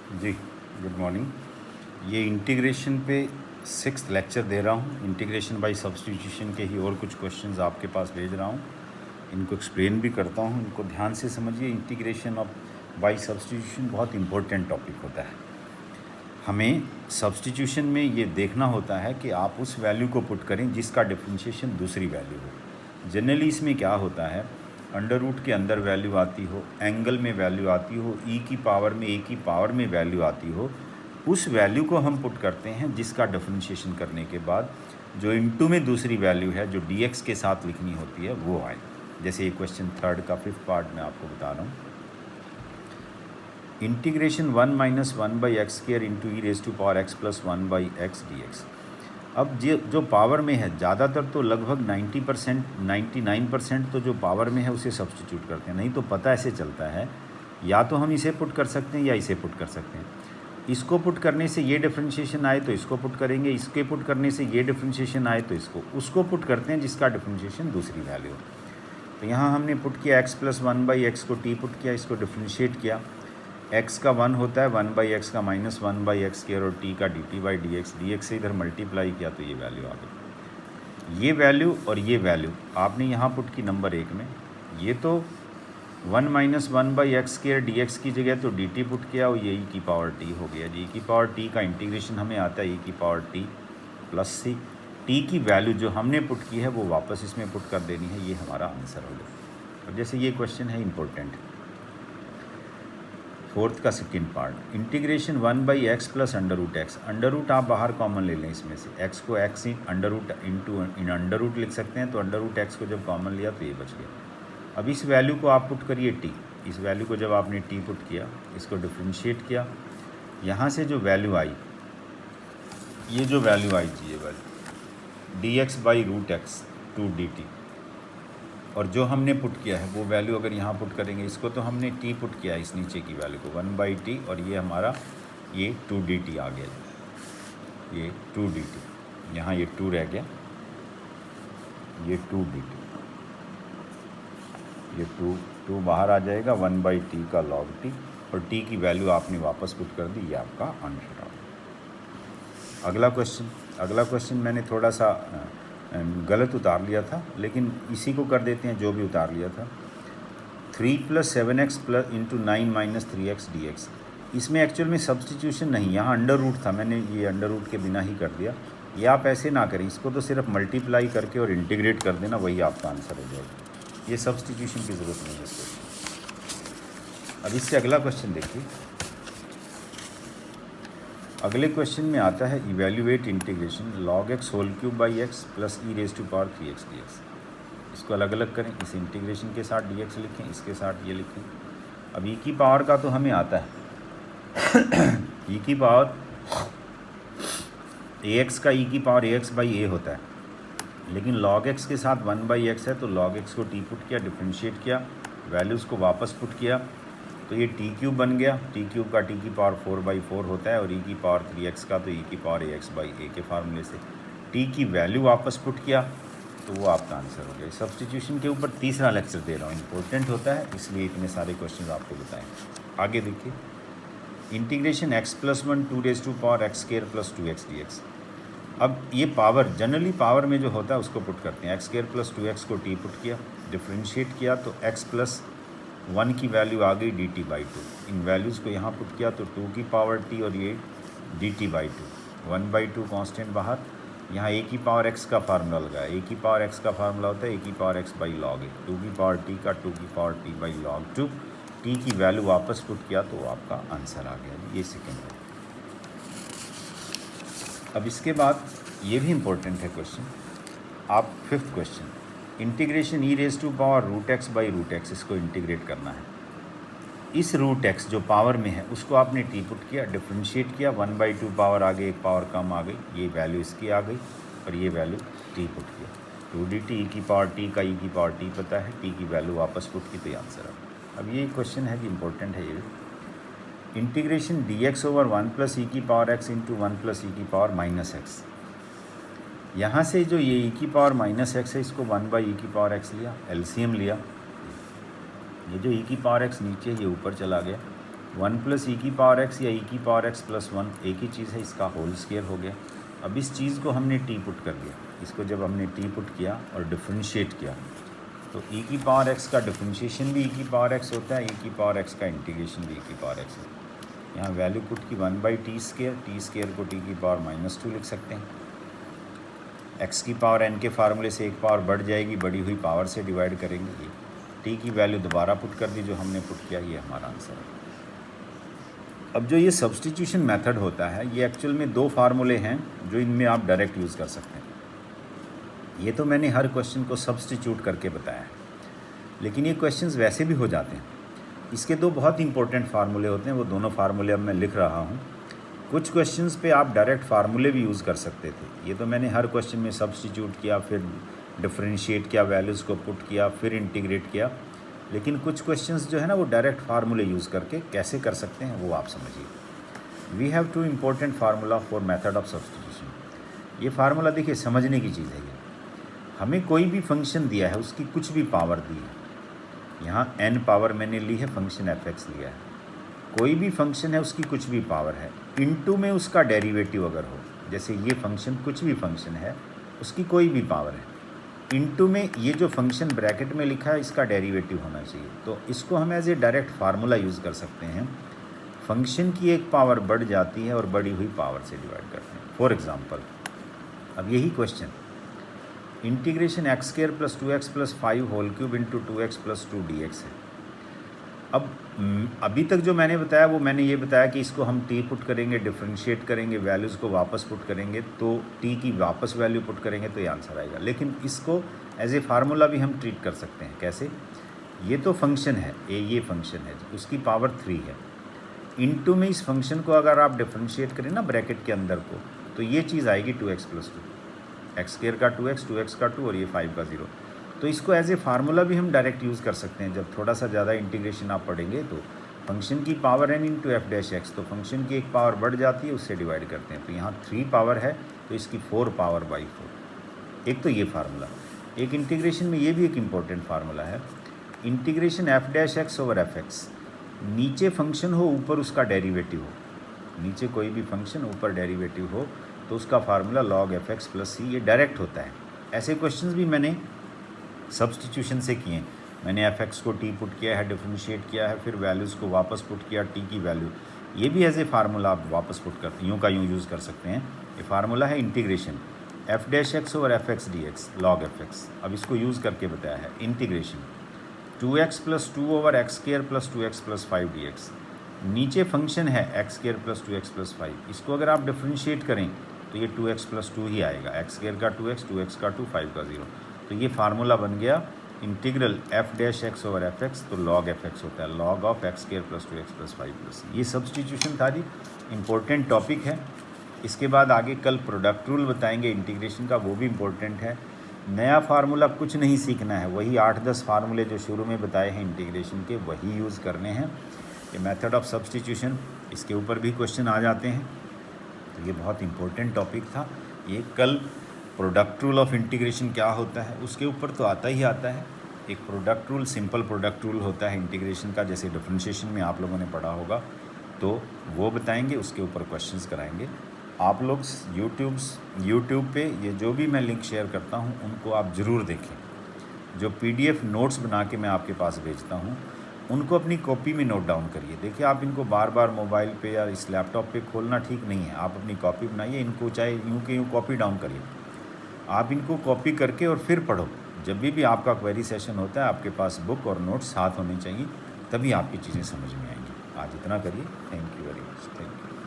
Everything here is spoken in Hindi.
जी, गुड मॉर्निंग। ये इंटीग्रेशन पे 6th लेक्चर दे रहा हूँ। इंटीग्रेशन बाय सब्स्टिट्यूशन के ही और कुछ क्वेश्चंस आपके पास भेज रहा हूँ। इनको एक्सप्लेन भी करता हूँ, इनको ध्यान से समझिए। इंटीग्रेशन ऑफ बाय सब्स्टिट्यूशन बहुत इंपॉर्टेंट टॉपिक होता है। हमें सब्स्टिट्यूशन में ये देखना होता है कि आप उस वैल्यू को पुट करें जिसका डिफरेंशिएशन दूसरी वैल्यू हो। जनरली इसमें क्या होता है, अंडर रूट के अंदर वैल्यू आती हो, एंगल में वैल्यू आती हो, ई की पावर में वैल्यू आती हो, उस वैल्यू को हम पुट करते हैं जिसका डिफरेंशिएशन करने के बाद जो इनटू में दूसरी वैल्यू है जो dx के साथ लिखनी होती है वो आए। जैसे ये क्वेश्चन 3rd का 5th पार्ट में आपको बता रहा हूँ। Integration 1 minus 1/x² into e raise to power x plus 1/x dx। अब जो पावर में है, ज़्यादातर तो लगभग 90% 99% तो जो पावर में है उसे सब्स्टिट्यूट करते हैं। नहीं तो पता ऐसे चलता है, या तो हम इसे पुट कर सकते हैं या इसे पुट कर सकते हैं। इसको पुट करने से ये डिफरेंशिएशन आए तो इसको पुट करेंगे, इसके पुट करने से ये डिफरेंशिएशन आए तो इसको, उसको पुट करते हैं जिसका डिफरेंशिएशन दूसरी वैल्यू हो। तो यहाँ हमने पुट किया x प्लस 1/x को t पुट किया, इसको डिफरेंशिएट किया। x का 1 होता है, 1/x का माइनस 1/x² और t का dt/dx, dx से इधर मल्टीप्लाई किया तो ये वैल्यू आ गई। ये वैल्यू और ये वैल्यू आपने यहाँ पुट की नंबर 1 में। ये तो 1 माइनस 1/x² dx की जगह तो dt पुट किया और ये e की पावर t हो गया। जी, e की पावर t का इंटीग्रेशन हमें आता है e की power t plus c। t की वैल्यू जो हमने पुट की है वो वापस इसमें पुट कर देनी है, ये हमारा आंसर हो गया। अब जैसे ये क्वेश्चन है इंपॉर्टेंट, 4th का 2nd part, integration 1/x plus under root x. Under root आप बाहर कॉमन ले लें, इसमें से x को x in under root into in under root लिख सकते हैं। तो अंडर रूट x को जब कॉमन लिया तो ये बच गया। अब इस वैल्यू को आप पुट करिए t। इस वैल्यू को जब आपने t पुट किया, इसको डिफ्रेंशिएट किया, यहाँ से जो वैल्यू आई, ये जो वैल्यू आई जी, ये वैल्यू dx/√x 2dt, और जो हमने पुट किया है वो वैल्यू अगर यहाँ पुट करेंगे, इसको तो हमने t पुट किया है, इस नीचे की वैल्यू को 1/t, और ये हमारा ये 2dt आ गया। ये 2dt, यहाँ ये 2 रह गया, ये 2dt, ये 2 बाहर आ जाएगा, 1/t का log t, और t की वैल्यू आपने वापस पुट कर दी, ये आपका आंसर आ गया। अगला क्वेश्चन मैंने थोड़ा सा गलत उतार लिया था, लेकिन इसी को कर देते हैं जो भी उतार लिया था। 3 + 7x plus into 9 minus 3x dx। इसमें एक्चुअल में सब्स्टिट्यूशन नहीं, यहाँ अंडर रूट था, मैंने ये अंडर रूट के बिना ही कर दिया। ये आप ऐसे ना करें, इसको तो सिर्फ मल्टीप्लाई करके और इंटीग्रेट कर देना, वही आपका आंसर हो जाएगा। ये सब्स्टिट्यूशन की ज़रूरत नहीं है इसको। अब इससे अगला क्वेश्चन देखिए। अगले क्वेश्चन में आता है evaluate integration log x² plus e raise to power 3x dx। इसको अलग अलग करें, इस इंटीग्रेशन के साथ dx लिखें, इसके साथ ये लिखें। अब e की पावर का तो हमें आता है e की पावर ax का e की पावर ax/a होता है, लेकिन log x के साथ 1/x है तो log x को t पुट किया, डिफ्रेंशिएट किया, वैल्यूज़ को वापस पुट किया, तो ये t³ बन गया। t³ का t की पावर 4/4 होता है, और e की पावर 3x का तो e की पावर ax/a के फार्मूले से t की वैल्यू वापस पुट किया, तो वो आपका आंसर हो गया। सब्स्टिट्यूशन के ऊपर तीसरा लेक्चर दे रहा हूँ, इंपॉर्टेंट होता है, इसलिए इतने सारे क्वेश्चन आपको बताएं। आगे देखिए, integration x + 1 2 raise to power x² plus 2x dx। अब ये पावर, जनरली पावर में जो होता है उसको पुट करते हैं। x² प्लस 2x को t पुट किया, डिफ्रेंशिएट किया, तो x प्लस 1 की वैल्यू आ गई dt/2। इन वैल्यूज़ को यहाँ पुट किया तो 2 की पावर t और ये dt/2, 1/2 कांस्टेंट बाहर। यहाँ a की पावर x का फार्मूला लगाया, a की पावर x का फार्मूला होता है a की पावर x/log a, 2 की पावर t का 2 की पावर t/log 2। t की वैल्यू वापस पुट किया तो आपका आंसर आ गया। ये सेकेंड है। अब इसके बाद ये भी इम्पोर्टेंट है क्वेश्चन, आप 5th question, integration e raise to power √x/√x, इसको इंटीग्रेट करना है। इस √x जो पावर में है उसको आपने t पुट किया, डिफ्रेंशिएट किया, 1/2 पावर आ गई, एक पावर कम आ गई, ये वैल्यू इसकी आ गई, और ये वैल्यू t पुट किया, 2dt, e की पावर t का e की पावर t पता है, t की वैल्यू वापस पुट की तो ये आंसर आ। अब ये क्वेश्चन है कि इंपॉर्टेंट है ये। इंटीग्रेशन dx/1 + e की पावर x इंटू 1 + e की पावर -x। यहाँ से जो ये e की पावर -x है, इसको 1/e की पावर x लिया, LCM लिया, ये जो e की पावर x नीचे ये ऊपर चला गया, 1 प्लस ई की पावर एक्स या ई की पावर एक्स प्लस 1 एक ही चीज़ है, इसका होल स्क्वायर हो गया। अब इस चीज़ को हमने टी पुट कर दिया, इसको जब हमने टी पुट किया और डिफ्रेंशिएट किया तो ई की पावर एक्स का डिफ्रेंशिएशन भी ई की पावर एक्स होता है, ई की पावर एक्स का इंटीग्रेशन भी ई की पावर एक्स है। यहाँ वैल्यू पुट की 1/t², t² को टी की पावर -2 लिख सकते हैं। एक्स की पावर एन के फार्मूले से एक पावर बढ़ जाएगी, बढ़ी हुई पावर से डिवाइड करेंगे। ये टी की वैल्यू दोबारा पुट कर दी जो हमने पुट किया, ये हमारा आंसर है। अब जो ये सब्स्टिट्यूशन मेथड होता है, ये एक्चुअल में 2 फार्मूले हैं जो इनमें आप डायरेक्ट यूज़ कर सकते हैं। ये तो मैंने हर क्वेश्चन को सब्स्टिट्यूट करके बताया है, लेकिन ये क्वेश्चंस वैसे भी हो जाते हैं। इसके 2 बहुत इंपॉर्टेंट फार्मूले होते हैं, वो दोनों फार्मूले अब मैं लिख रहा हूँ। कुछ क्वेश्चंस पे आप डायरेक्ट फार्मूले भी यूज़ कर सकते थे, ये तो मैंने हर क्वेश्चन में सब्स्टिट्यूट किया, फिर डिफरेंशिएट किया, वैल्यूज़ को पुट किया, फिर इंटीग्रेट किया। लेकिन कुछ क्वेश्चंस जो है ना, वो डायरेक्ट फार्मूले यूज़ करके कैसे कर सकते हैं वो आप समझिए। We have 2 important formula for method of substitution. ये फार्मूला देखिए समझने की चीज़ है। ये हमें कोई भी फंक्शन दिया है, उसकी कुछ भी पावर दी है। यहाँ n पावर मैंने ली है, फंक्शन f(x) लिया है। कोई भी फंक्शन है, उसकी कुछ भी पावर है, इनटू में उसका डेरिवेटिव अगर हो, जैसे ये फंक्शन कुछ भी फंक्शन है, उसकी कोई भी पावर है, इनटू में ये जो फंक्शन ब्रैकेट में लिखा है इसका डेरिवेटिव होना चाहिए। तो इसको हम as a direct formula use कर सकते हैं। फंक्शन की एक पावर बढ़ जाती है और बढ़ी हुई पावर से डिवाइड करते हैं। फॉर एग्ज़ाम्पल, अब यही question integration x² + 2x + 5³ into 2x + 2 dx है। अब अभी तक जो मैंने बताया वो मैंने ये बताया कि इसको हम t पुट करेंगे, डिफरेंशिएट करेंगे, वैल्यूज़ को वापस पुट करेंगे, तो t की वापस वैल्यू पुट करेंगे तो ये आंसर आएगा। लेकिन इसको एज ए फार्मूला भी हम ट्रीट कर सकते हैं। कैसे? ये तो फंक्शन है, ये फंक्शन है, उसकी पावर 3 है। इनटू में इस फंक्शन को अगर आप डिफरेंशिएट करें ना ब्रैकेट के अंदर को, तो ये चीज़ आएगी 2x + 2, x² का 2x, 2x का 2 और ये 5 का 0। तो इसको एज ए फार्मूला भी हम डायरेक्ट यूज़ कर सकते हैं। जब थोड़ा सा ज़्यादा इंटीग्रेशन आप पढ़ेंगे तो फंक्शन की पावर n इंटू f'(x), तो फंक्शन की एक पावर बढ़ जाती है, उससे डिवाइड करते हैं। तो यहाँ 3 पावर है, तो इसकी 4 पावर बाई 4। एक तो ये फार्मूला। एक इंटीग्रेशन में ये भी एक इम्पॉर्टेंट फार्मूला है, इंटीग्रेशन f'(x) ओवर f(x). नीचे फंक्शन हो, ऊपर उसका डेरिवेटिव हो, नीचे कोई भी फंक्शन ऊपर डेरिवेटिव हो, तो उसका फार्मूला log f(x) + c, ये डायरेक्ट होता है। ऐसे क्वेश्चंस भी मैंने सब्स्टिट्यूशन से किए। मैंने f(x) को t पुट किया है, डिफरेंशिएट किया है, फिर वैल्यूज़ को वापस पुट किया, t की वैल्यू, ये भी एज ए फार्मूला आप वापस पुट करते, यूँ का यूँ यूज़ कर सकते हैं। ये फार्मूला है integration f'(x) over f(x) dx log f(x). अब इसको यूज़ करके बताया है integration 2x + 2 over x² + 2x + 5 dx। नीचे फंक्शन है x² + 2x + 5, इसको अगर आप डिफरेंशिएट करें तो ये 2x + 2 ही आएगा, x² का 2x, 2x का 2, 5 का 0। तो ये फार्मूला बन गया इंटीग्रल f'(x) ओवर f(x), तो log f(x) होता है log of x² + 2x + 5 + c। ये सब्स्टिट्यूशन था जी, इम्पोर्टेंट टॉपिक है। इसके बाद आगे कल प्रोडक्ट रूल बताएंगे इंटीग्रेशन का, वो भी इम्पोर्टेंट है। नया फार्मूला कुछ नहीं सीखना है, वही 8-10 फार्मूले जो शुरू में बताए हैं इंटीग्रेशन के, वही यूज़ करने हैं। ये मेथड ऑफ सब्स्टिट्यूशन, इसके ऊपर भी क्वेश्चन आ जाते हैं, तो ये बहुत इंपॉर्टेंट टॉपिक था। ये कल प्रोडक्ट रूल ऑफ इंटीग्रेशन क्या होता है उसके ऊपर तो आता ही आता है। एक product rule, simple product rule होता है इंटीग्रेशन का, जैसे डिफरेंशिएशन में आप लोगों ने पढ़ा होगा, तो वो बताएंगे, उसके ऊपर क्वेश्चंस कराएंगे। आप लोग यूट्यूब पे ये जो भी मैं लिंक शेयर करता हूँ उनको आप ज़रूर देखें। जो PDF नोट्स बना के मैं आपके पास भेजता हूँ उनको अपनी कॉपी में नोट डाउन करिए। देखिए, आप इनको बार बार मोबाइल पे या इस लैपटॉप पे खोलना ठीक नहीं है। आप अपनी कॉपी बनाइए, इनको चाहे यूँ के यूँ कॉपी डाउन करिए। आप इनको कॉपी करके और फिर पढ़ो। जब भी आपका क्वेरी सेशन होता है, आपके पास बुक और नोट्स साथ होने चाहिए, तभी आपकी चीज़ें समझ में आएंगी। आज इतना करिए। Thank you very much. Thank you.